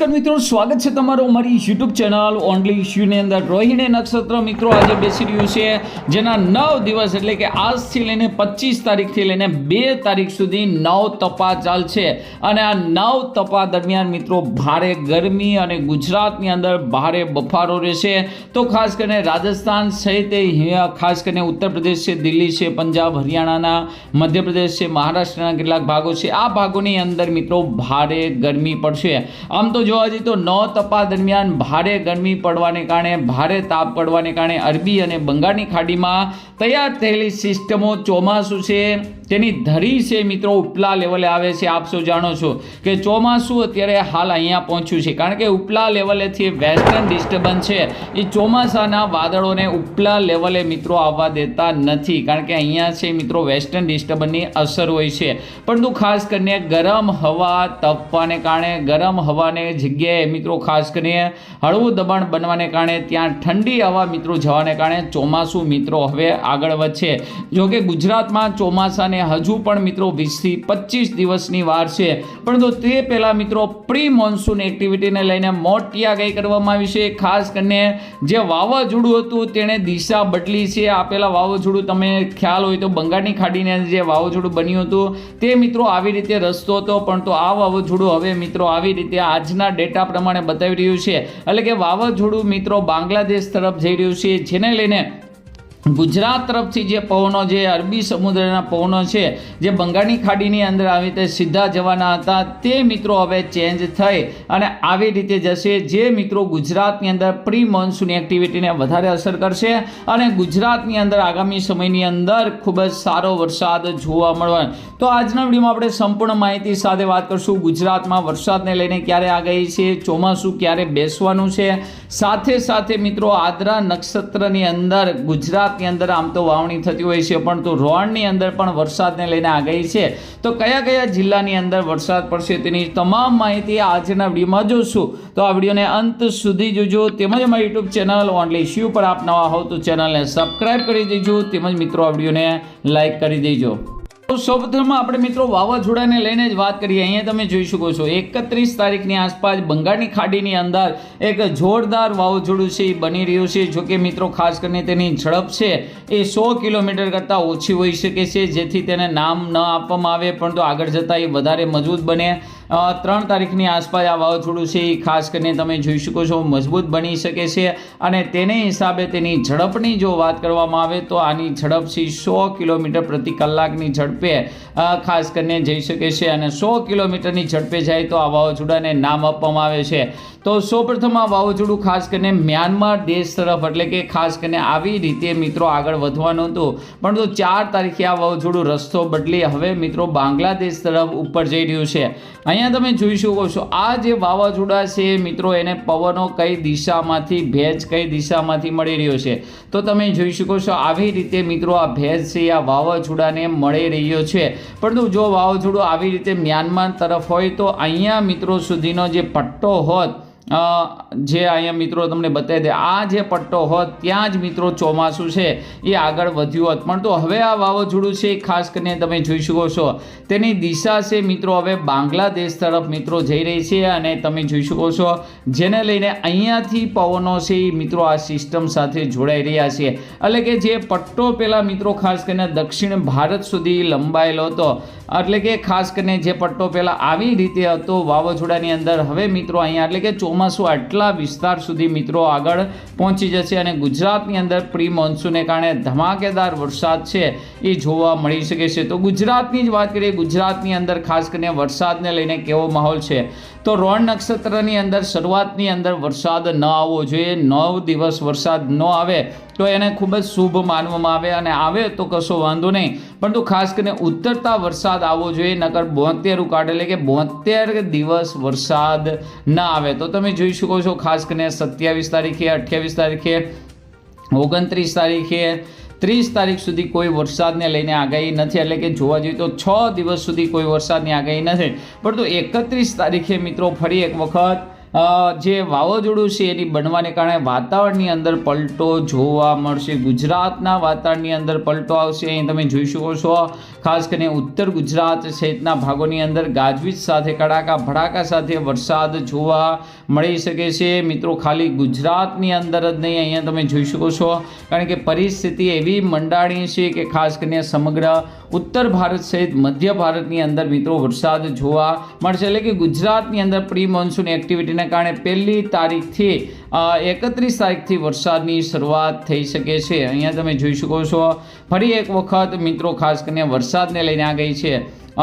નમસ્કાર મિત્રો, સ્વાગત છે તમારું અમારી યુટ્યુબ ચેનલ ઓનલી ઇશ્યુની અંદર. રોહિણી નક્ષત્ર મિત્રો આજે બેસી રહ્યું છે, જેના 9 દિવસ એટલે કે આજથી લઈને 25 તારીખથી લઈને 2 તારીખ સુધી 9 તપા ચાલશે. અને આ 9 તપા દરમિયાન મિત્રો ભારે ગરમી અને ગુજરાતની અંદર ભારે બફારો રહેશે. તો ખાસ કરીને રાજસ્થાન સહિત ખાસ કરીને ઉત્તર પ્રદેશ છે, દિલ્હી છે, પંજાબ, હરિયાણાના, મધ્યપ્રદેશ છે, મહારાષ્ટ્રના કેટલાક ભાગો છે, આ ભાગોની અંદર મિત્રો ભારે ગરમી પડશે. આમ તો જોવા જઈએ તો 9 તપા દરમિયાન ભારે ગરમી પડવાને કારણે, ભારે તાપ પડવાને કારણે અરબી અને બંગાળની ખાડીમાં તૈયાર થયેલી સિસ્ટમો ચોમાસું છે તેની ધરી છે મિત્રો ઉપલા લેવલે આવે છે. આપ સૌ જાણો છો કે ચોમાસું અત્યારે હાલ અહીંયા પહોંચ્યું છે, કારણ કે ઉપલા લેવલેથી વેસ્ટર્ન ડિસ્ટર્બન્સ છે એ ચોમાસાના વાદળોને ઉપલા લેવલે મિત્રો આવવા દેતા નથી, કારણ કે અહીંયા છે મિત્રો વેસ્ટર્ન ડિસ્ટર્બન્સની અસર હોય છે. પરંતુ ખાસ કરીને ગરમ હવા તપવાને કારણે, ગરમ હવાને જગ્યાએ મિત્રો ખાસ કરીને હળવું દબાણ બનવાને કારણે ત્યાં ઠંડી હવા મિત્રો જવાને કારણે ચોમાસું મિત્રો હવે આગળ વધશે. જોકે ગુજરાતમાં ચોમાસાને હજુ પણ મિત્રો 20થી 25 દિવસની વાર છે, પરંતુ તે પહેલાં મિત્રો પ્રી મોન્સૂન એક્ટિવિટીને લઈને મોટી આગાહી કરવામાં આવી છે. ખાસ કરીને જે વાવાઝોડું હતું તેણે દિશા બદલી છે. આ પહેલાં વાવાઝોડું તમે ખ્યાલ હોય તો બંગાળની ખાડીને જે વાવાઝોડું બન્યું હતું તે મિત્રો આવી રીતે રસ્તો હતો, પરંતુ આ વાવાઝોડું હવે મિત્રો આવી રીતે આજના ડેટા પ્રમાણે બતાવી રહ્યું છે, એટલે કે વાવાઝોડું મિત્રો બાંગ્લાદેશ તરફ જઈ રહ્યું છે, જેને લઈને ગુજરાત તરફથી જે પવનો, જે અરબી સમુદ્રના પવનો છે જે બંગાળની ખાડીની અંદર આવી રીતે સીધા જવાના હતા તે મિત્રો હવે ચેન્જ થઈ અને આવી રીતે જશે, જે મિત્રો ગુજરાતની અંદર પ્રી મોન્સૂન એક્ટિવિટીને વધારે અસર કરશે અને ગુજરાતની અંદર આગામી સમયની અંદર ખૂબ જ સારો વરસાદ જોવા મળવાનો. તો આજના વિડીયોમાં આપણે સંપૂર્ણ માહિતી સાથે વાત કરશું. ગુજરાતમાં વરસાદને લઈને ક્યારે આગાહી છે, ચોમાસું ક્યારે બેસવાનું છે, સાથે સાથે મિત્રો આદ્રા નક્ષત્રની અંદર ગુજરાત ની અંદર આમ તો વાવણી થતી હોય છે, પરંતુ રોણની અંદર પણ વરસાદને લઈને આગાહી છે. તો કયા કયા જિલ્લાની અંદર વરસાદ પડશે તેની તમામ માહિતી આજના વિડીયોમાં જોશું. તો આ વિડીયોને અંત સુધી જોજો. તેમજ અમારી યુટ્યુબ ચેનલ ઓનલી ઇશ્યુ પર આપ નવા હો તો ચેનલને સબસ્ક્રાઇબ કરી દેજો. તેમજ મિત્રો આ વિડીયોને લાઇક કરી દેજો. તો સૌપ્રથમ આપણે મિત્રો વાવાઝોડાને લઈને જ વાત કરીએ. અહીંયા તમે જોઈ શકો છો 31 તારીખની આસપાસ બંગાળની ખાડીની અંદર એક જોરદાર વાવાઝોડું છે એ બની રહ્યું છે. જોકે મિત્રો ખાસ કરીને તેની ઝડપ છે એ 100 કિલોમીટર કરતાં ઓછી હોઈ શકે છે, જેથી તેને નામ ન આપવામાં આવે, પરંતુ આગળ જતાં એ વધારે મજબૂત બને. 3 તારીખની આસપાસ આ વાવાઝોડું છે એ ખાસ કરીને તમે જોઈ શકો છો મજબૂત બની શકે છે, અને તેને હિસાબે તેની ઝડપની જો વાત કરવામાં આવે તો આની ઝડપ છે 100 કિલોમીટર પ્રતિ કલાકની ઝડપે ખાસ કરીને જઈ શકે છે, અને 100 કિલોમીટરની ઝડપે જાય તો આ વાવાઝોડાને નામ આપવામાં આવે છે. તો સૌપ્રથમ આ વાવાઝોડું ખાસ કરીને મ્યાનમાર દેશ તરફ, એટલે કે ખાસ કરીને આવી રીતે મિત્રો આગળ વધવાનું હતું, પરંતુ 4 તારીખે આ વાવાઝોડું રસ્તો બદલી હવે મિત્રો બાંગ્લાદેશ તરફ ઉપર જઈ રહ્યું છે. અહીંયા તમે જોઈ શકો છો આ જે વાવાઝોડા છે મિત્રો એને પવનો કઈ દિશામાંથી, ભેજ કઈ દિશામાંથી મળી રહ્યો છે. તો તમે જોઈ શકો છો આવી રીતે મિત્રો આ ભેજ છે આ વાવાઝોડાને મળી રહ્યો છે. પરંતુ જો વાવાઝોડું આવી રીતે મ્યાનમાર તરફ હોય તો અહીંયા મિત્રો સુધીનો જે પટ્ટો હોત, જે અહીંયા મિત્રો તમને બતાવી દે, આ જે પટ્ટો હોત ત્યાં જ મિત્રો ચોમાસું છે એ આગળ વધ્યું હોત. પણ તો હવે આ વાવાઝોડું છે ખાસ કરીને તમે જોઈ શકો છો તેની દિશા છે મિત્રો હવે બાંગ્લાદેશ તરફ મિત્રો જઈ રહી છે, અને તમે જોઈ શકો છો જેને લઈને અહીંયાથી પવનો છે એ મિત્રો આ સિસ્ટમ સાથે જોડાઈ રહ્યા છે. એટલે કે જે પટ્ટો પહેલાં મિત્રો ખાસ કરીને દક્ષિણ ભારત સુધી લંબાયેલો હતો, એટલે કે ખાસ કરીને જે પટ્ટો પહેલાં આવી રીતે હતો વાવાઝોડાની અંદર, હવે મિત્રો અહીંયા એટલે કે ચોમાસું આટલા વિસ્તાર સુધી મિત્રો આગળ પહોંચી જશે, અને ગુજરાતની અંદર પ્રી મોન્સૂનને કારણે ધમાકેદાર વરસાદ છે એ જોવા મળી શકે છે. તો ગુજરાતની જ વાત કરીએ, ગુજરાતની અંદર ખાસ કરીને વરસાદને લઈને કેવો માહોલ છે. તો રોણ નક્ષત્રની અંદર શરૂઆતની અંદર વરસાદ ન આવવો જોઈએ. 9 દિવસ વરસાદ ન આવે તો એને ખૂબ જ શુભ માનવામાં આવે, અને આવે તો કશો વાંધો નહીં, પરંતુ ખાસ કરીને ઉતરતા વરસાદ આવવો જોઈએ, નકર 72 કાઢે એટલે કે 72 દિવસ વરસાદ ના આવે. તો તમે જોઈ શકો છો ખાસ કરીને 27 તારીખે, 28 તારીખે, 29 તારીખે, 30 તારીખ સુધી કોઈ વરસાદને લઈને આગાહી નથી, એટલે કે જોવા જઈએ તો 6 દિવસ સુધી કોઈ વરસાદની આગાહી નથી. પરંતુ 31 તારીખે મિત્રો ફરી એક વખત જે વાવાઝોડું છે એની બનવાને કારણે વાતાવરણની અંદર પલટો જોવા મળશે. ગુજરાતના વાતાવરણની અંદર પલટો આવશે. અહીં તમે જોઈ શકો છો ખાસ કરીને ઉત્તર ગુજરાત સહિતના ભાગોની અંદર ગાજવીજ સાથે કડાકા ભડાકા સાથે વરસાદ જોવા મળી શકે છે. મિત્રો ખાલી ગુજરાતની અંદર જ નહીં, અહીંયા તમે જોઈ શકો છો કારણ કે પરિસ્થિતિ એવી મંડાણી છે કે ખાસ કરીને સમગ્ર ઉત્તર ભારત સહિત મધ્ય ભારતની અંદર મિત્રો વરસાદ જોવા મળશે. એટલે કે ગુજરાતની અંદર પ્રી મોન્સૂન એક્ટિવિટીને કારણે 1 તારીખથી 31 તારીખથી વરસાદની શરૂઆત થઈ શકે છે. અહીંયા તમે જોઈ શકો છો ફરી એક વખત મિત્રો ખાસ કરીને વરસાદને લઈને આગાહી છે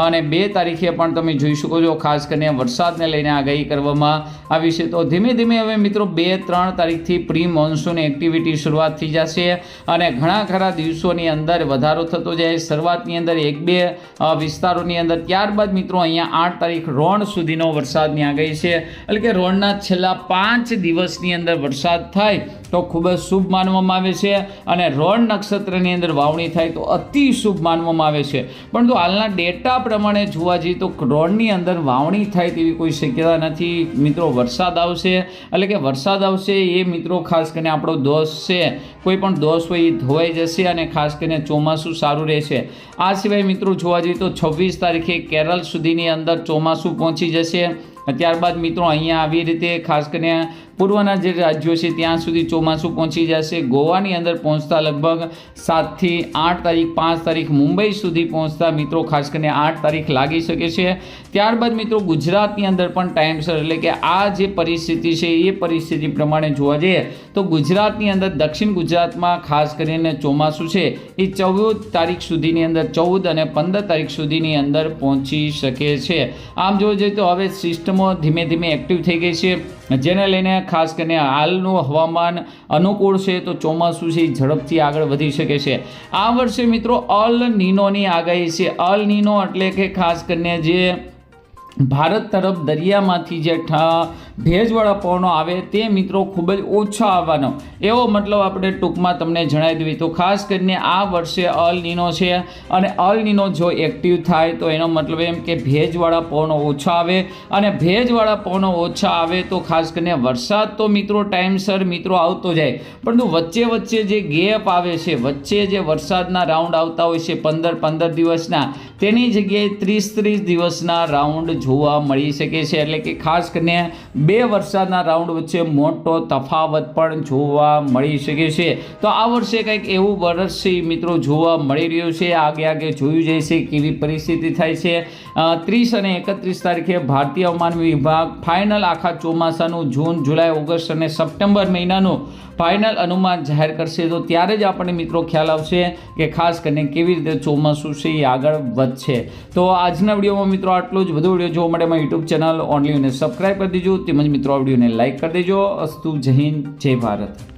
અને 2 તારીખે પણ તમે જોઈ શકો છો ખાસ કરીને વરસાદને લઈને આગાહી કરવામાં આવી છે. તો ધીમે ધીમે હવે મિત્રો 2-3 તારીખથી પ્રી મોન્સૂન એક્ટિવિટી શરૂઆત થઈ જશે અને ઘણા ખરા દિવસોની અંદર વધારો થતો જાય. શરૂઆતની અંદર 1-2 વિસ્તારોની અંદર, ત્યારબાદ મિત્રો અહીંયા 8 તારીખ રોણ સુધીનો વરસાદની આગાહી છે. એટલે કે રોણના છેલ્લા 5 દિવસની અંદર વરસાદ થાય તો ખૂબ જ શુભ માનવામાં આવે છે અને રોણ નક્ષત્રની અંદર વાવણી થાય તો અતિ શુભ માનવામાં આવે છે. પરંતુ હાલના ડેટા પ્રમાણે જોવા જઈએ તો રોણની અંદર વાવણી થાય તેવી કોઈ શક્યતા નથી. મિત્રો વરસાદ આવશે એટલે કે વરસાદ આવશે એ મિત્રો ખાસ કરીને આપણો દોષ છે, કોઈ પણ દોષ હોય એ ધોવાઈ જશે અને ખાસ કરીને ચોમાસું સારું રહેશે. આ સિવાય મિત્રો જોવા જઈએ તો 26 તારીખે કેરળ સુધીની અંદર ચોમાસું પહોંચી જશે. ત્યારબાદ મિત્રો અહીંયા આવી રીતે ખાસ કરીને પૂર્વના જે રાજ્યો છે ત્યાં સુધી ચોમાસું પહોંચી જશે. ગોવાની અંદર પહોંચતા લગભગ 7 થી 8 તારીખ 5 તારીખ મુંબઈ સુધી પહોંચતા મિત્રો ખાસ કરીને 8 તારીખ લાગી શકે છે. ત્યારબાદ મિત્રો ગુજરાતની અંદર પણ ટાઈમસર, એટલે કે આ જે પરિસ્થિતિ છે એ પરિસ્થિતિ પ્રમાણે જોવા જઈએ તો ગુજરાતની અંદર દક્ષિણ ગુજરાતમાં ખાસ કરીને ચોમાસું છે એ 14 તારીખ સુધીની અંદર 14 અને 15 તારીખ સુધીની અંદર પહોંચી શકે છે. આમ જોવા જઈએ તો હવે સિસ્ટમો ધીમે ધીમે એક્ટિવ થઈ ગઈ છે, જેને લઈને ખાસ કરીને હાલનું હવામાન અનુકૂળ છે તો ચોમાસું છે ઝડપથી આગળ વધી શકે છે. આ વર્ષે મિત્રો અલ નીનોની આગાહી છે. અલ નીનો એટલે કે ખાસ કરીને જે ભારત તરફ દરિયામાંથી જે ભેજવાળા પવનો આવે તે મિત્રો ખૂબ જ ઓછા આવવાનો, એવો મતલબ આપણે ટૂંકમાં તમને જણાવી દઈએ. તો ખાસ કરીને આ વર્ષે અલ નીનો છે અને અલ નીનો જો એક્ટિવ થાય તો એનો મતલબ એમ કે ભેજવાળા પવનો ઓછા આવે અને ભેજવાળા પવનો ઓછા આવે તો ખાસ કરીને વરસાદ તો મિત્રો ટાઈમસર મિત્રો આવતો જાય, પરંતુ વચ્ચે વચ્ચે જે ગેપ આવે છે, વચ્ચે જે વરસાદના રાઉન્ડ આવતા હોય છે 15-15 દિવસના, તેની જગ્યાએ 30-30 દિવસના રાઉન્ડ જોવા મળી શકે છે. એટલે કે ખાસ કરીને 2 વરસાદના રાઉન્ડ વચ્ચે મોટો તફાવત પણ જોવા મળી શકે છે. તો આ વર્ષે કંઈક એવું વર્ષ મિત્રો જોવા મળી રહ્યું છે. આગે જોયું જાય છે કેવી પરિસ્થિતિ થાય છે. 30 અને 31 તારીખે ભારતીય હવામાન વિભાગ ફાઇનલ આખા ચોમાસાનું જૂન, જુલાઈ, ઓગસ્ટ અને સપ્ટેમ્બર મહિનાનું ફાઇનલ અનુમાન જાહેર કરશે. તો ત્યારે જ આપણને મિત્રો ખ્યાલ આવશે કે ખાસ કરીને કેવી રીતે ચોમાસું છે એ આગળ વધશે. તો આજના વિડીયોમાં મિત્રો આટલું જ. વધુ વિડીયો જોવા માટે મારી યુટ્યુબ ચેનલ ઓનલી ને સબસ્ક્રાઈબ કરી દેજો, તેમજ મિત્રો આ વિડીયોને લાઇક કરી દેજો. અસ્તુ, જય હિન્દ, જય ભારત.